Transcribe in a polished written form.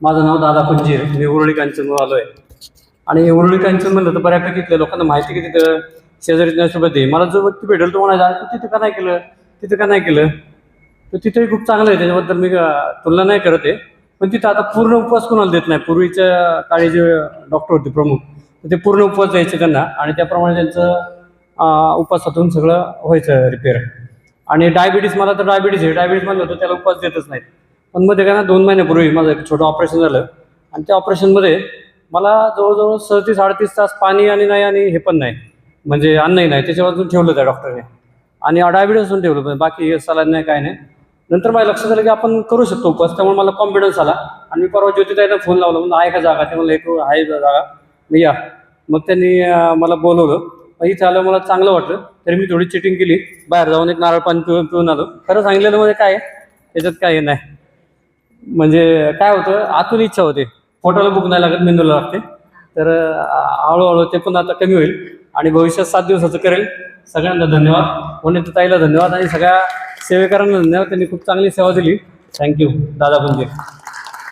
माझं नाव दादा पंजीर, मी उरुळी कांचनवर आलो आहे. आणि उरुळी कांचन म्हणलं तर बऱ्यापैकी इथल्या लोकांना माहिती की तिथं शेजारी नसोबत आहे. मला जो व्यक्ती भेटेल तो म्हणायचा तू तिथं का नाही केलं, तिथं का नाही केलं. तर तिथंही खूप चांगलं आहे, त्याच्याबद्दल मी तुलना नाही करत आहे. पण तिथं आता पूर्ण उपवास कोणाला देत नाही. पूर्वीच्या काळी जे डॉक्टर होते प्रमुख, तर ते पूर्ण उपवास द्यायचे त्यांना आणि त्याप्रमाणे त्यांचं उपवासातून सगळं व्हायचं रिपेअर. आणि डायबिटीस, मला तर डायबिटीस आहे, डायबिटीस म्हणलं होतं त्याला उपवास देतच नाहीत. पण मध्ये काय ना 2 महिन्यापूर्वी माझं एक छोटं ऑपरेशन झालं आणि त्या ऑपरेशनमध्ये मला जवळजवळ 37-38 तास पाणी आणि नाही आणि हे पण नाही, म्हणजे अन्नही नाही, त्याच्यावरून ठेवलं त्या डॉक्टरने. आणि डायबिटीस असून ठेवलं, पण बाकी सलाईन नाही, काय नाही. नंतर माझ्या लक्षात आलं की आपण करू शकतो उपवास, त्यामुळे मला कॉन्फिडन्स आला. आणि मी परवा ज्योतिताईंना फोन लावला, म्हणजे आहे का जागा, ते मला एक आहे जागा, मी या. मग त्यांनी मला बोलवलं. इथं आलं, मला चांगलं वाटलं. तरी मी थोडी चिटिंग केली, बाहेर जाऊन एक नारळ पाणी पिऊन आलो. खरं सांगितलेलं मध्ये काय आहे, त्याच्यात काही नाही. म्हणजे काय होतं, आतून इच्छा होते, पोटाला भूक नाही लागत, मेंदूला लागते. तर हळूहळू ते पण आता कमी होईल आणि भविष्यात 7 दिवसाचं करेल. सगळ्यांना धन्यवाद, वनिता ताईला धन्यवाद आणि सगळ्या सेवेकरांना धन्यवाद, त्यांनी खूप चांगली सेवा दिली. थँक्यू दादा पंजे.